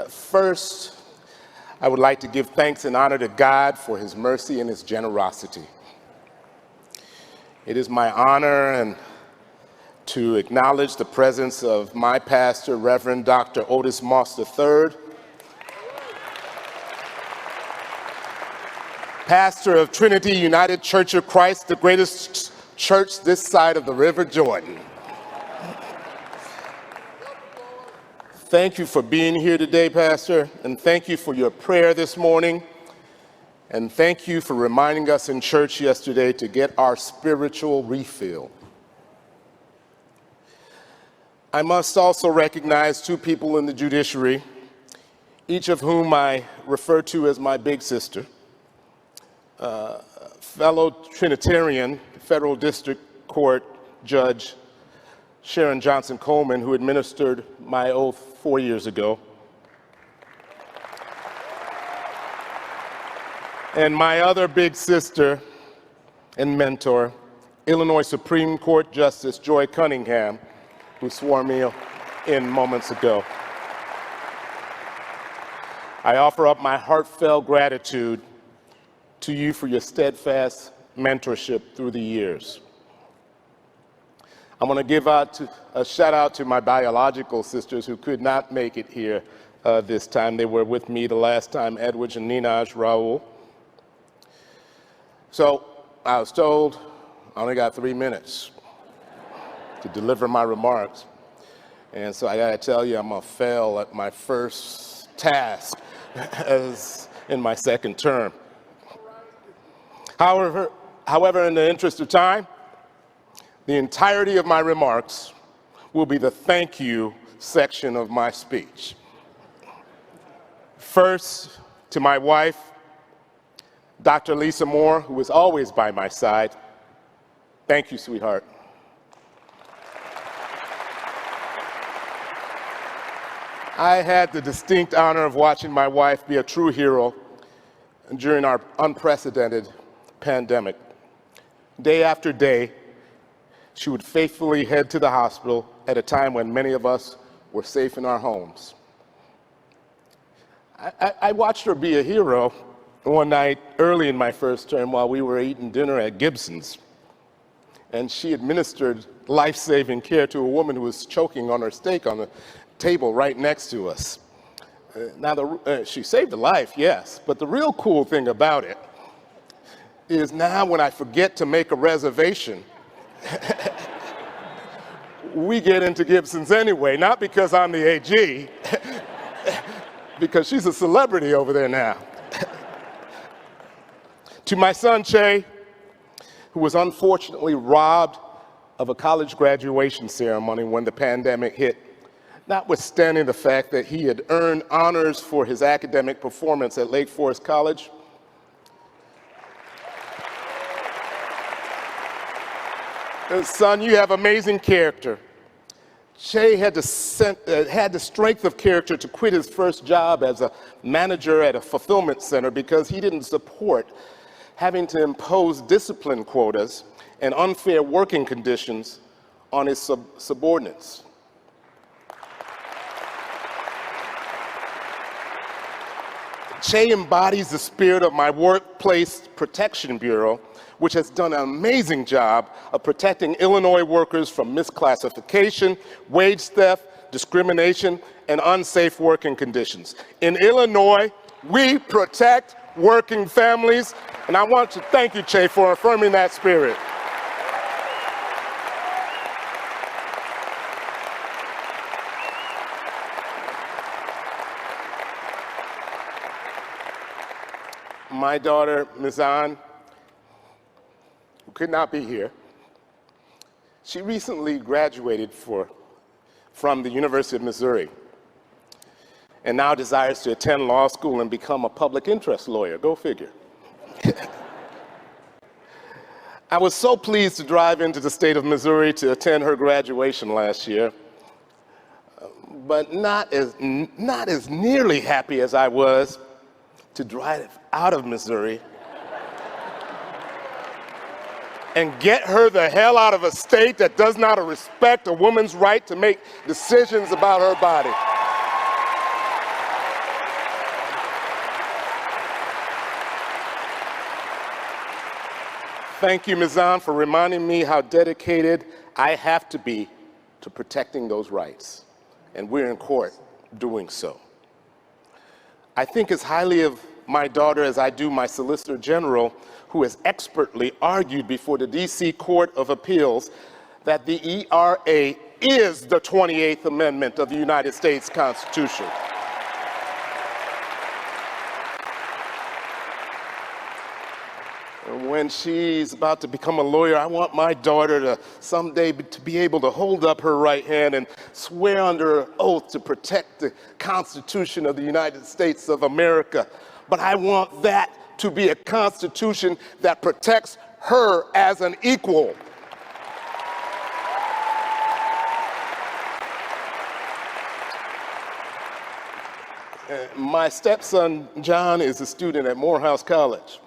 First, I would like to give thanks and honor to God for his mercy and his generosity. It is my honor to acknowledge the presence of my pastor, Reverend Dr. Otis Moss III, pastor of Trinity United Church of Christ, the greatest church this side of the River Jordan. Thank you for being here today, Pastor, and thank you for your prayer this morning, and thank you for reminding us in church yesterday to get our spiritual refill. I must also recognize two people in the judiciary, each of whom I refer to as my big sister, fellow Trinitarian Federal District Court Judge Sharon Johnson Coleman, who administered my oath 4 years ago, and my other big sister and mentor, Illinois Supreme Court Justice Joy Cunningham, who swore me in moments ago. I offer up my heartfelt gratitude to you for your steadfast mentorship through the years. I want to give a shout out to my biological sisters who could not make it here this time. They were with me the last time, Edwidge and Inaugural Raoul. So I was told I only got 3 minutes to deliver my remarks. And so I got to tell you, I'm going to fail at my first task as in my second term. However, in the interest of time, the entirety of my remarks will be the thank you section of my speech. First, to my wife, Dr. Lisa Moore, who is always by my side. Thank you, sweetheart. I had the distinct honor of watching my wife be a true hero during our unprecedented pandemic. Day after day, she would faithfully head to the hospital at a time when many of us were safe in our homes. I watched her be a hero one night early in my first term while we were eating dinner at Gibson's, and she administered life-saving care to a woman who was choking on her steak on the table right next to us. She saved a life, yes, but the real cool thing about it is now when I forget to make a reservation, we get into Gibson's anyway, not because I'm the AG, because she's a celebrity over there now. To my son, Che, who was unfortunately robbed of a college graduation ceremony when the pandemic hit, notwithstanding the fact that he had earned honors for his academic performance at Lake Forest College. Son, you have amazing character. Che had the strength of character to quit his first job as a manager at a fulfillment center because he didn't support having to impose discipline quotas and unfair working conditions on his subordinates. Che embodies the spirit of my Workplace Protection Bureau, which has done an amazing job of protecting Illinois workers from misclassification, wage theft, discrimination, and unsafe working conditions. In Illinois, we protect working families, and I want to thank you, Che, for affirming that spirit. My daughter, Ms. Ann, who could not be here, she recently graduated from the University of Missouri and now desires to attend law school and become a public interest lawyer. Go figure. I was so pleased to drive into the state of Missouri to attend her graduation last year, but not as nearly happy as I was to drive out of Missouri and get her the hell out of a state that does not respect a woman's right to make decisions about her body. Thank you, Ms. Zahn, for reminding me how dedicated I have to be to protecting those rights. And we're in court doing so. I think as highly of my daughter as I do my Solicitor General, who has expertly argued before the D.C. Court of Appeals that the ERA is the 28th Amendment of the United States Constitution. And when she's about to become a lawyer, I want my daughter to someday to be able to hold up her right hand and swear under oath to protect the Constitution of the United States of America. But I want that to be a Constitution that protects her as an equal. My stepson, John, is a student at Morehouse College.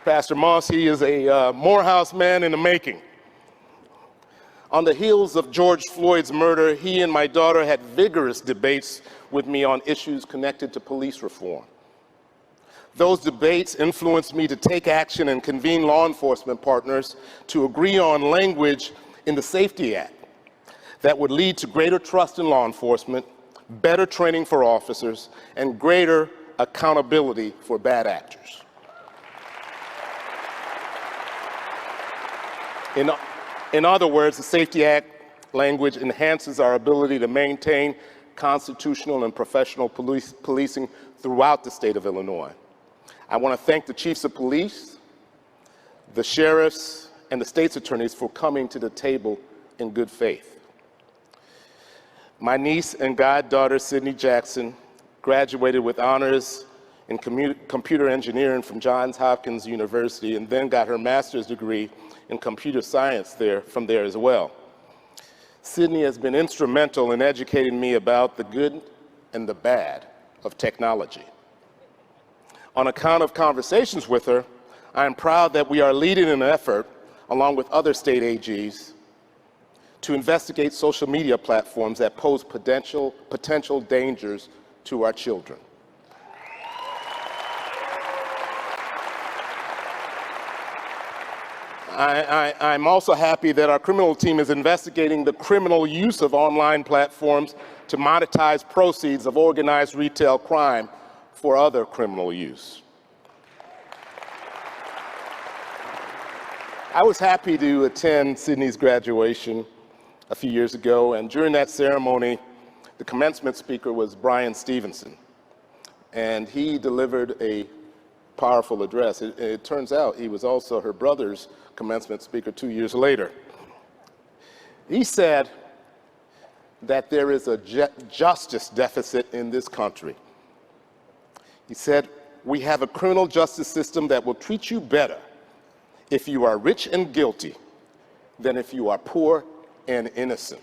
Pastor Moss, he is a Morehouse man in the making. On the heels of George Floyd's murder, he and my daughter had vigorous debates with me on issues connected to police reform. Those debates influenced me to take action and convene law enforcement partners to agree on language in the Safety Act that would lead to greater trust in law enforcement, better training for officers, and greater accountability for bad actors. In other words, the Safety Act language enhances our ability to maintain constitutional and professional policing throughout the state of Illinois. I want to thank the chiefs of police, the sheriffs, and the state's attorneys for coming to the table in good faith. My niece and goddaughter, Sydney Jackson, graduated with honors in computer engineering from Johns Hopkins University and then got her master's degree in computer science from there as well. Sydney has been instrumental in educating me about the good and the bad of technology. On account of conversations with her, I am proud that we are leading an effort, along with other state AGs, to investigate social media platforms that pose potential dangers to our children. I'm also happy that our criminal team is investigating the criminal use of online platforms to monetize proceeds of organized retail crime for other criminal use. I was happy to attend Sydney's graduation a few years ago, and during that ceremony, the commencement speaker was Brian Stevenson, and he delivered a powerful address. It turns out he was also her brother's commencement speaker 2 years later. He said that there is a justice deficit in this country. He said, we have a criminal justice system that will treat you better if you are rich and guilty than if you are poor and innocent.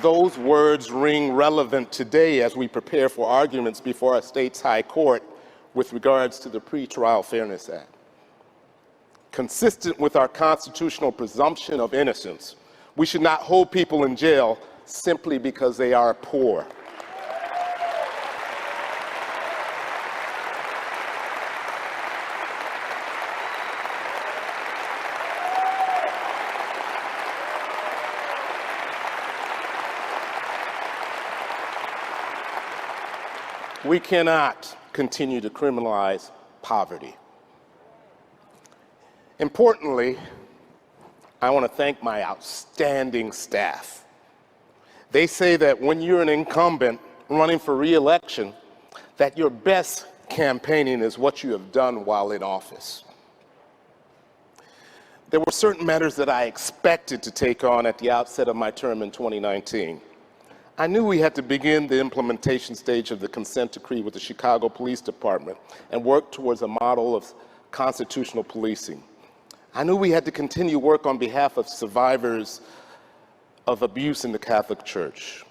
Those words ring relevant today as we prepare for arguments before our state's high court with regards to the Pretrial Fairness Act. Consistent with our constitutional presumption of innocence, we should not hold people in jail simply because they are poor. We cannot continue to criminalize poverty. Importantly, I want to thank my outstanding staff. They say that when you're an incumbent running for re-election, that your best campaigning is what you have done while in office. There were certain matters that I expected to take on at the outset of my term in 2019. I knew we had to begin the implementation stage of the consent decree with the Chicago Police Department and work towards a model of constitutional policing. I knew we had to continue work on behalf of survivors of abuse in the Catholic Church.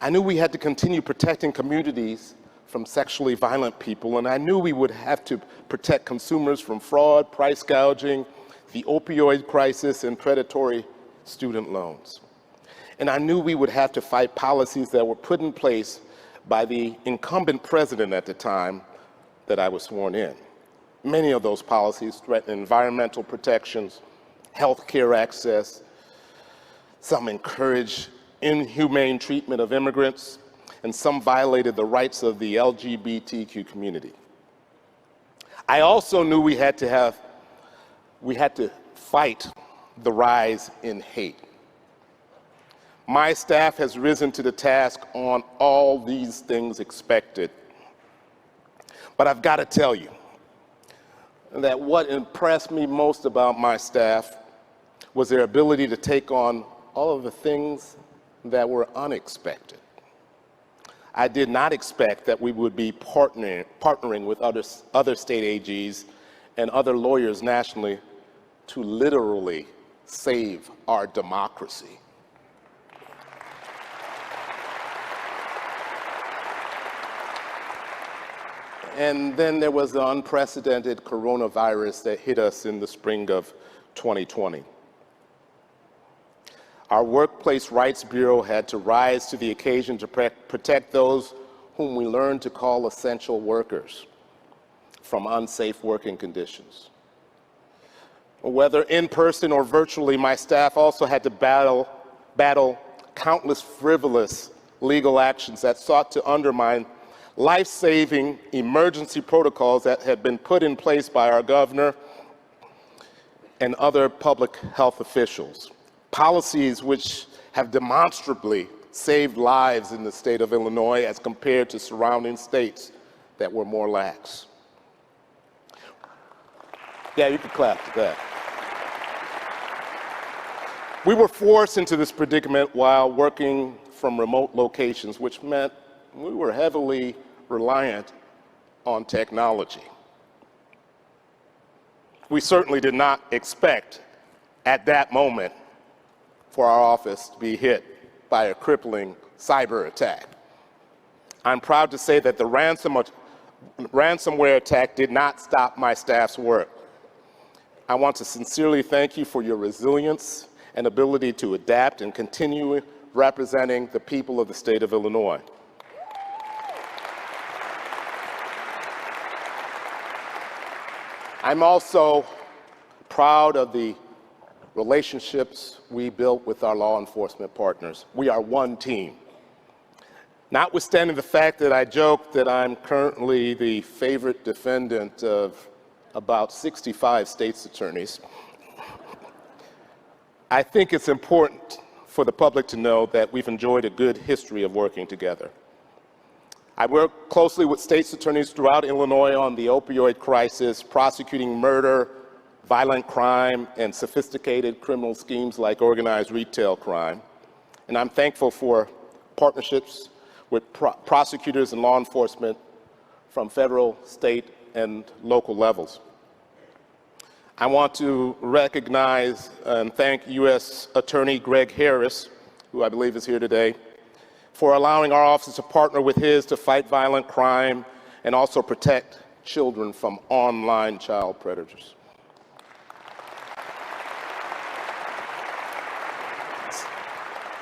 I knew we had to continue protecting communities from sexually violent people, and I knew we would have to protect consumers from fraud, price gouging, the opioid crisis, and predatory student loans. And I knew we would have to fight policies that were put in place by the incumbent president at the time that I was sworn in. Many of those policies threaten environmental protections, health care access. Some encourage inhumane treatment of immigrants, and some violated the rights of the LGBTQ community. I also knew we had to fight the rise in hate. My staff has risen to the task on all these things expected. But I've got to tell you that what impressed me most about my staff was their ability to take on all of the things that were unexpected. I did not expect that we would be partnering with other state AGs and other lawyers nationally to literally save our democracy. And then there was the unprecedented coronavirus that hit us in the spring of 2020. Our Workplace Rights Bureau had to rise to the occasion to protect those whom we learned to call essential workers from unsafe working conditions. Whether in person or virtually, my staff also had to battle countless frivolous legal actions that sought to undermine life-saving emergency protocols that had been put in place by our governor and other public health officials. Policies which have demonstrably saved lives in the state of Illinois as compared to surrounding states that were more lax. Yeah, you can clap to that. We were forced into this predicament while working from remote locations, which meant we were heavily reliant on technology. We certainly did not expect at that moment for our office to be hit by a crippling cyber attack. I'm proud to say that the ransomware attack did not stop my staff's work. I want to sincerely thank you for your resilience and ability to adapt and continue representing the people of the state of Illinois. I'm also proud of the relationships we built with our law enforcement partners. We are one team. Notwithstanding the fact that I joke that I'm currently the favorite defendant of about 65 state's attorneys, I think it's important for the public to know that we've enjoyed a good history of working together. I work closely with state's attorneys throughout Illinois on the opioid crisis, prosecuting murder, violent crime, and sophisticated criminal schemes like organized retail crime. And I'm thankful for partnerships with prosecutors and law enforcement from federal, state, and local levels. I want to recognize and thank U.S. Attorney Greg Harris, who I believe is here today, for allowing our office to partner with his to fight violent crime and also protect children from online child predators.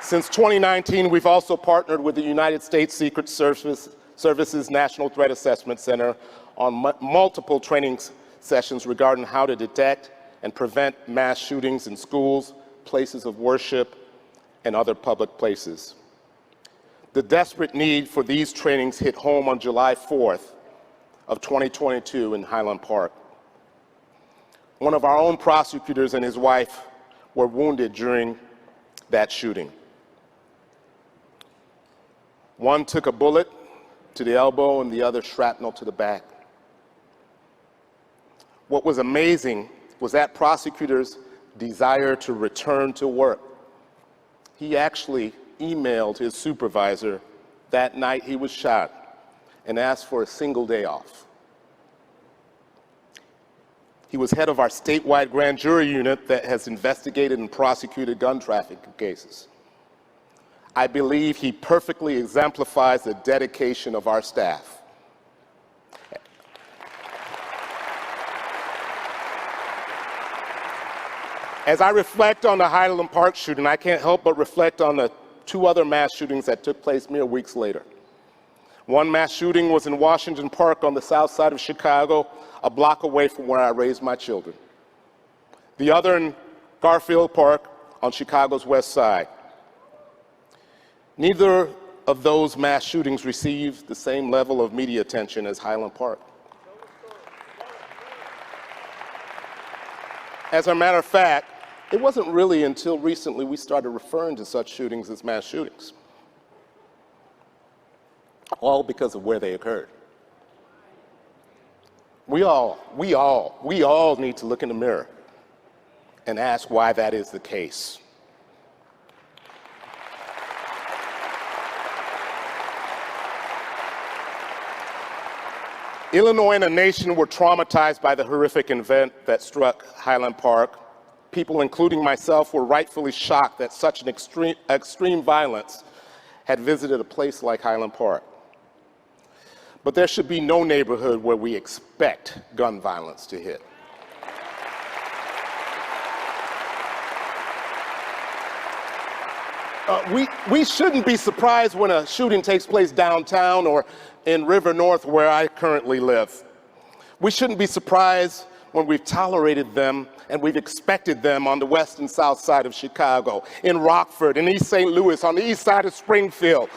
Since 2019, we've also partnered with the United States Secret Service's National Threat Assessment Center on multiple training sessions regarding how to detect and prevent mass shootings in schools, places of worship, and other public places. The desperate need for these trainings hit home on July 4th of 2022 in Highland Park. One of our own prosecutors and his wife were wounded during that shooting. One took a bullet to the elbow and the other shrapnel to the back. What was amazing was that prosecutor's desire to return to work. He actually emailed his supervisor that night he was shot and asked for a single day off. He was head of our statewide grand jury unit that has investigated and prosecuted gun trafficking cases. I believe he perfectly exemplifies the dedication of our staff. As I reflect on the Highland Park shooting, I can't help but reflect on the two other mass shootings that took place mere weeks later. One mass shooting was in Washington Park on the south side of Chicago, a block away from where I raised my children. The other in Garfield Park on Chicago's west side. Neither of those mass shootings received the same level of media attention as Highland Park. As a matter of fact, it wasn't really until recently we started referring to such shootings as mass shootings, all because of where they occurred. We all need to look in the mirror and ask why that is the case. Illinois and the nation were traumatized by the horrific event that struck Highland Park. People, including myself, were rightfully shocked that such an extreme violence had visited a place like Highland Park. But there should be no neighborhood where we expect gun violence to hit. We shouldn't be surprised when a shooting takes place downtown or in River North, where I currently live. We shouldn't be surprised when we've tolerated them and we've expected them on the west and south side of Chicago, in Rockford, in East St. Louis, on the east side of Springfield,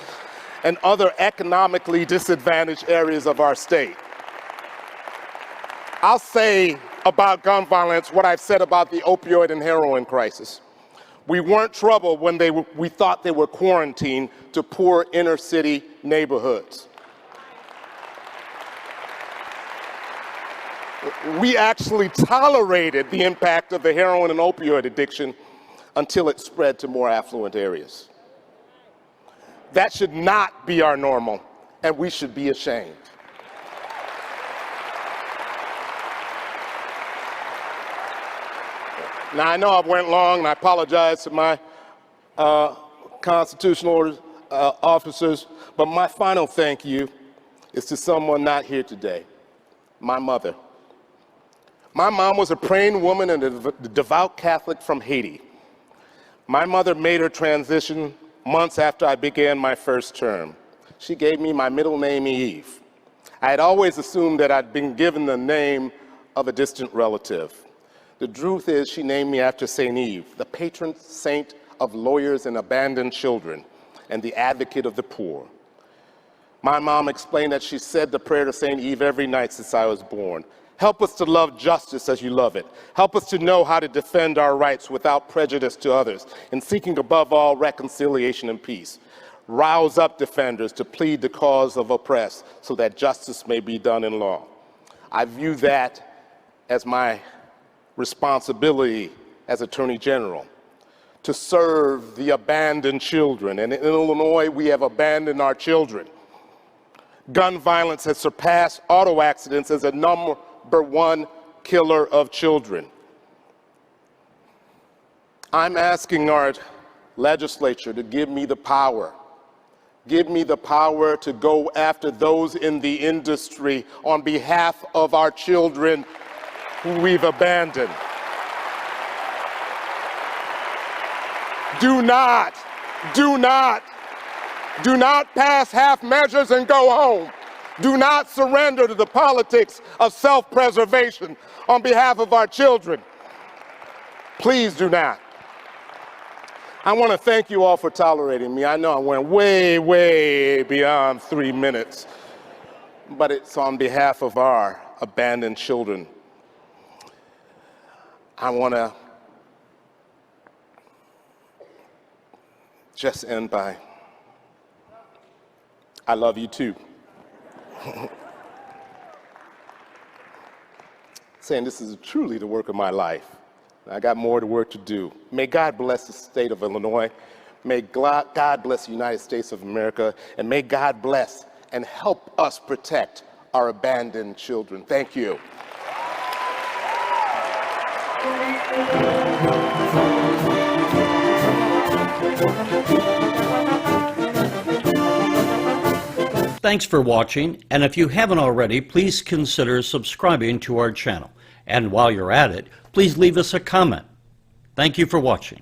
and other economically disadvantaged areas of our state. I'll say about gun violence what I've said about the opioid and heroin crisis. We weren't troubled when we thought they were quarantined to poor inner city neighborhoods. We actually tolerated the impact of the heroin and opioid addiction until it spread to more affluent areas. That should not be our normal, and we should be ashamed. Now, I know I went long, and I apologize to my constitutional officers, but my final thank you is to someone not here today, my mother. My mom was a praying woman and a devout Catholic from Haiti. My mother made her transition months after I began my first term. She gave me my middle name, Eve. I had always assumed that I'd been given the name of a distant relative. The truth is, she named me after St. Eve, the patron saint of lawyers and abandoned children, and the advocate of the poor. My mom explained that she said the prayer to St. Eve every night since I was born. Help us to love justice as you love it. Help us to know how to defend our rights without prejudice to others, and seeking above all reconciliation and peace. Rouse up defenders to plead the cause of oppressed so that justice may be done in law. I view that as my responsibility as Attorney General, to serve the abandoned children. And in Illinois, we have abandoned our children. Gun violence has surpassed auto accidents as a number one killer of children. I'm asking our legislature to give me the power. Give me the power to go after those in the industry on behalf of our children who we've abandoned. Do not pass half measures and go home. Do not surrender to the politics of self-preservation on behalf of our children. Please do not. I want to thank you all for tolerating me. I know I went way, way beyond 3 minutes, but it's on behalf of our abandoned children. I want to just end by, I love you too. Saying this is truly the work of my life. I got more work to do. May God bless the state of Illinois. May God bless the United States of America. And may God bless and help us protect our abandoned children. Thank you. Thanks for watching, and if you haven't already, please consider subscribing to our channel. And while you're at it, please leave us a comment. Thank you for watching.